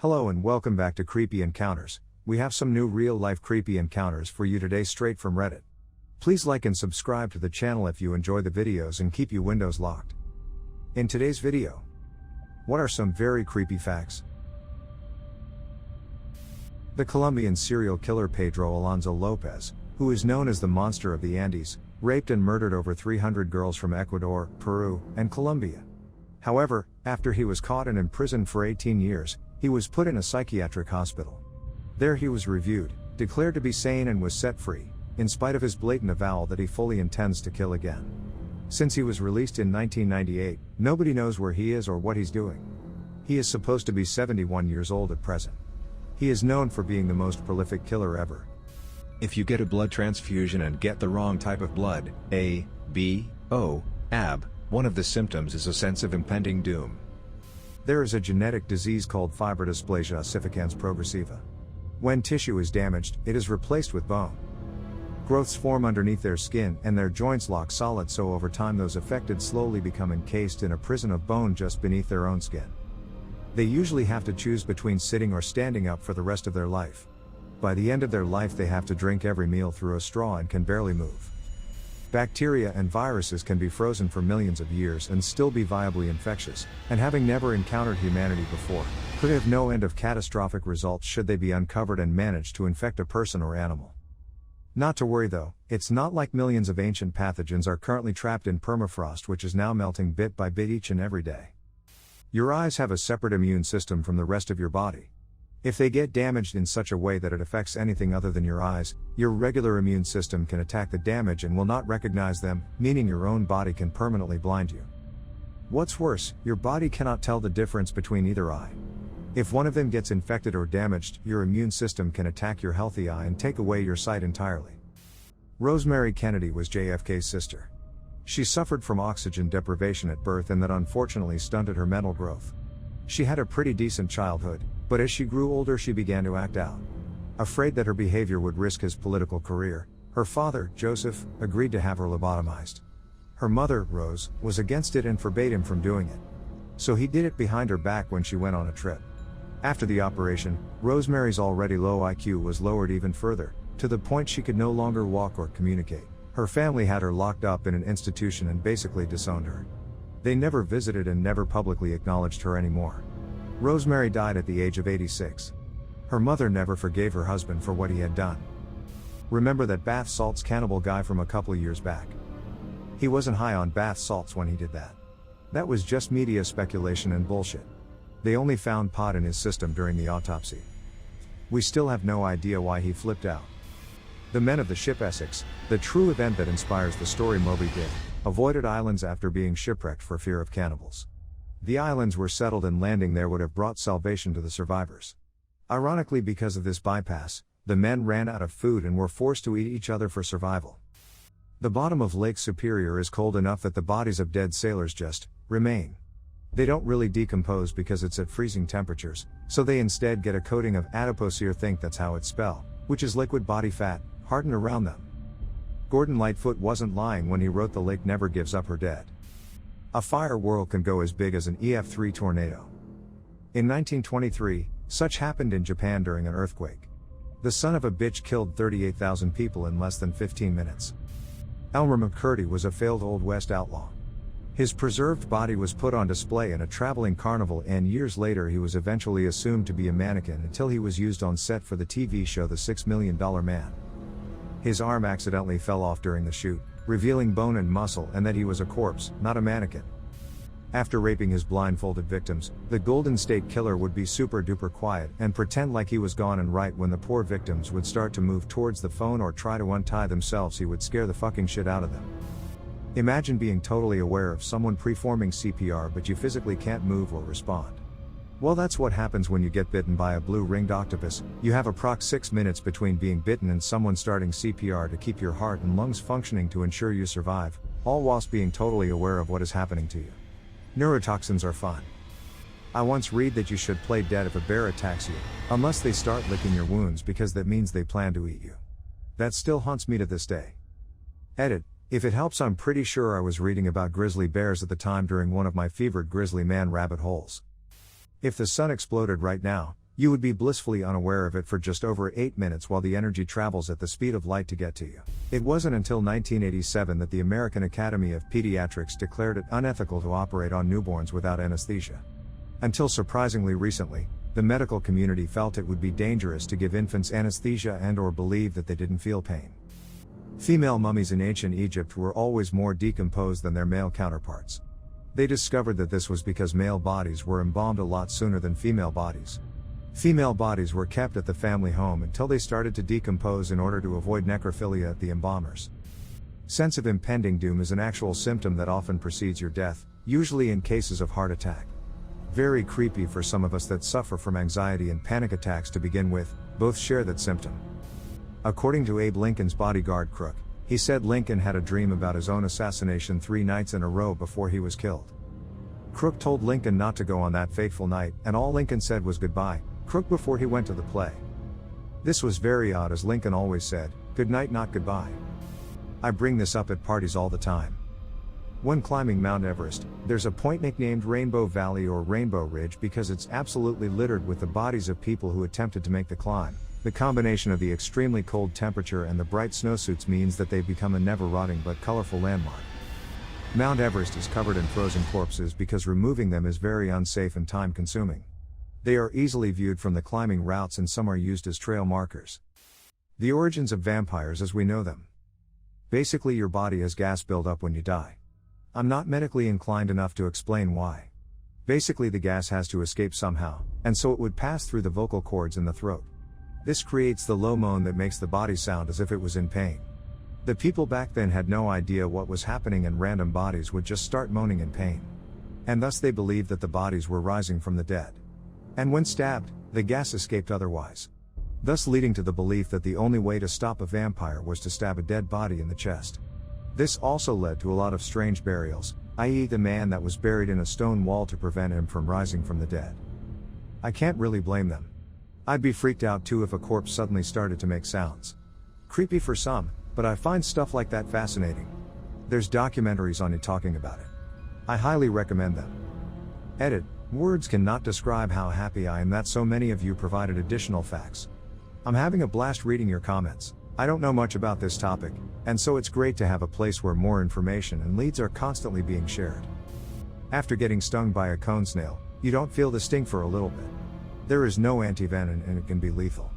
Hello and welcome back to Creepy Encounters. We have some new real-life creepy encounters for you today straight from Reddit. Please like and subscribe to the channel if you enjoy the videos and keep your windows locked. In today's video, what are some very creepy facts? The Colombian serial killer Pedro Alonso Lopez, who is known as the Monster of the Andes, raped and murdered over 300 girls from Ecuador, Peru, and Colombia. However, after he was caught and imprisoned for 18 years, he was put in a psychiatric hospital. There he was reviewed, declared to be sane and was set free, in spite of his blatant avowal that he fully intends to kill again. Since he was released in 1998, nobody knows where he is or what he's doing. He is supposed to be 71 years old at present. He is known for being the most prolific killer ever. If you get a blood transfusion and get the wrong type of blood, A, B, O, AB, one of the symptoms is a sense of impending doom. There is a genetic disease called fibrodysplasia ossificans progressiva. When tissue is damaged, it is replaced with bone. Growths form underneath their skin and their joints lock solid, so over time those affected slowly become encased in a prison of bone just beneath their own skin. They usually have to choose between sitting or standing up for the rest of their life. By the end of their life they have to drink every meal through a straw and can barely move. Bacteria and viruses can be frozen for millions of years and still be viably infectious, and having never encountered humanity before, could have no end of catastrophic results should they be uncovered and manage to infect a person or animal. Not to worry though, it's not like millions of ancient pathogens are currently trapped in permafrost, which is now melting bit by bit each and every day. Your eyes have a separate immune system from the rest of your body. If they get damaged in such a way that it affects anything other than your eyes, your regular immune system can attack the damage and will not recognize them, meaning your own body can permanently blind you. What's worse, your body cannot tell the difference between either eye. If one of them gets infected or damaged, your immune system can attack your healthy eye and take away your sight entirely. Rosemary Kennedy was JFK's sister. She suffered from oxygen deprivation at birth, and that unfortunately stunted her mental growth. She had a pretty decent childhood, but as she grew older she began to act out. Afraid that her behavior would risk his political career, her father, Joseph, agreed to have her lobotomized. Her mother, Rose, was against it and forbade him from doing it. So he did it behind her back when she went on a trip. After the operation, Rosemary's already low IQ was lowered even further, to the point she could no longer walk or communicate. Her family had her locked up in an institution and basically disowned her. They never visited and never publicly acknowledged her anymore. Rosemary died at the age of 86. Her mother never forgave her husband for what he had done. Remember that bath salts cannibal guy from a couple years back? He wasn't high on bath salts when he did that. That was just media speculation and bullshit. They only found pot in his system during the autopsy. We still have no idea why he flipped out. The men of the ship Essex, the true event that inspires the story Moby Dick, avoided islands after being shipwrecked for fear of cannibals. The islands were settled and landing there would have brought salvation to the survivors. Ironically, because of this bypass, the men ran out of food and were forced to eat each other for survival. The bottom of Lake Superior is cold enough that the bodies of dead sailors just remain. They don't really decompose because it's at freezing temperatures, so they instead get a coating of adipocere, think that's how it's spelled, which is liquid body fat, hardened around them. Gordon Lightfoot wasn't lying when he wrote "The lake never gives up her dead." A fire whirl can go as big as an EF3 tornado. In 1923, such happened in Japan during an earthquake. The son of a bitch killed 38,000 people in less than 15 minutes. Elmer McCurdy was a failed Old West outlaw. His preserved body was put on display in a traveling carnival, and years later he was eventually assumed to be a mannequin until he was used on set for the TV show The $6 Million Man. His arm accidentally fell off during the shoot, revealing bone and muscle, and that he was a corpse, not a mannequin. After raping his blindfolded victims, the Golden State Killer would be super duper quiet and pretend like he was gone, and right when the poor victims would start to move towards the phone or try to untie themselves, he would scare the fucking shit out of them. Imagine being totally aware of someone performing CPR but you physically can't move or respond. Well, that's what happens when you get bitten by a blue-ringed octopus. You have approx 6 minutes between being bitten and someone starting CPR to keep your heart and lungs functioning to ensure you survive, all whilst being totally aware of what is happening to you. Neurotoxins are fun. I once read that you should play dead if a bear attacks you, unless they start licking your wounds, because that means they plan to eat you. That still haunts me to this day. Edit. If it helps, I'm pretty sure I was reading about grizzly bears at the time during one of my fevered grizzly man rabbit holes. If the sun exploded right now, You would be blissfully unaware of it for just over 8 minutes while the energy travels at the speed of light to get to you. It wasn't until 1987 that the American Academy of Pediatrics declared it unethical to operate on newborns without anesthesia. Until surprisingly recently, the medical community felt it would be dangerous to give infants anesthesia and/or believe that they didn't feel pain. Female mummies in ancient Egypt were always more decomposed than their male counterparts. They discovered that this was because male bodies were embalmed a lot sooner than female bodies. Female bodies were kept at the family home until they started to decompose in order to avoid necrophilia at the embalmers. Sense of impending doom is an actual symptom that often precedes your death, usually in cases of heart attack. Very creepy for some of us that suffer from anxiety and panic attacks to begin with, both share that symptom. According to Abe Lincoln's bodyguard Crook, he said Lincoln had a dream about his own assassination 3 nights in a row before he was killed. Crook told Lincoln not to go on that fateful night, and all Lincoln said was goodbye, Crook, before he went to the play. This was very odd, as Lincoln always said, good night, not goodbye. I bring this up at parties all the time. When climbing Mount Everest, there's a point nicknamed Rainbow Valley or Rainbow Ridge because it's absolutely littered with the bodies of people who attempted to make the climb. The combination of the extremely cold temperature and the bright snowsuits means that they've become a never-rotting but colorful landmark. Mount Everest is covered in frozen corpses because removing them is very unsafe and time-consuming. They are easily viewed from the climbing routes and some are used as trail markers. The origins of vampires as we know them. Basically, your body has gas buildup when you die. I'm not medically inclined enough to explain why. Basically, the gas has to escape somehow, and so it would pass through the vocal cords in the throat. This creates the low moan that makes the body sound as if it was in pain. The people back then had no idea what was happening, and random bodies would just start moaning in pain. And thus they believed that the bodies were rising from the dead. And when stabbed, the gas escaped otherwise. Thus leading to the belief that the only way to stop a vampire was to stab a dead body in the chest. This also led to a lot of strange burials, i.e. the man that was buried in a stone wall to prevent him from rising from the dead. I can't really blame them. I'd be freaked out too if a corpse suddenly started to make sounds. Creepy for some, but I find stuff like that fascinating. There's documentaries on it talking about it. I highly recommend them. Edit. Words cannot describe how happy I am that so many of you provided additional facts. I'm having a blast reading your comments. I don't know much about this topic, and so it's great to have a place where more information and leads are constantly being shared. After getting stung by a cone snail, you don't feel the sting for a little bit. There is no antivenom and it can be lethal.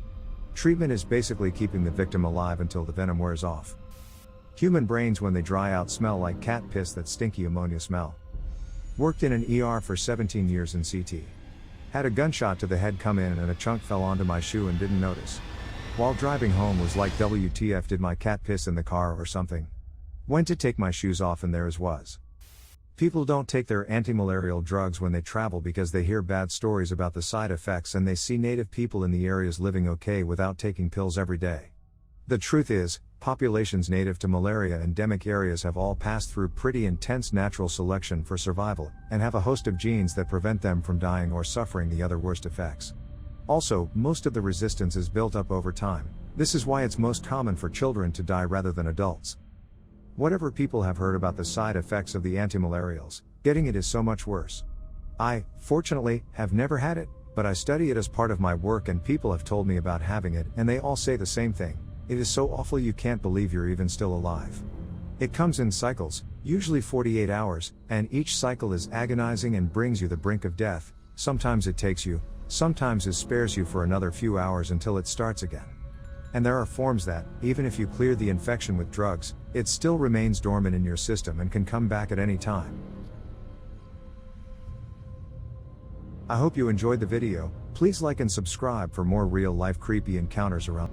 Treatment is basically keeping the victim alive until the venom wears off. Human brains when they dry out smell like cat piss, that stinky ammonia smell. Worked in an ER for 17 years in CT. Had a gunshot to the head come in and a chunk fell onto my shoe and didn't notice. While driving home was like, WTF, did my cat piss in the car or something? Went to take my shoes off and there it was. People don't take their anti-malarial drugs when they travel because they hear bad stories about the side effects and they see native people in the areas living okay without taking pills every day. The truth is, populations native to malaria endemic areas have all passed through pretty intense natural selection for survival, and have a host of genes that prevent them from dying or suffering the other worst effects. Also, most of the resistance is built up over time. This is why it's most common for children to die rather than adults. Whatever people have heard about the side effects of the antimalarials, getting it is so much worse. I, fortunately, have never had it, but I study it as part of my work and people have told me about having it and they all say the same thing. It is so awful you can't believe you're even still alive. It comes in cycles, usually 48 hours, and each cycle is agonizing and brings you the brink of death. Sometimes it takes you, sometimes it spares you for another few hours until it starts again. And there are forms that, even if you clear the infection with drugs, it still remains dormant in your system and can come back at any time. I hope you enjoyed the video. Please like and subscribe for more real-life creepy encounters around.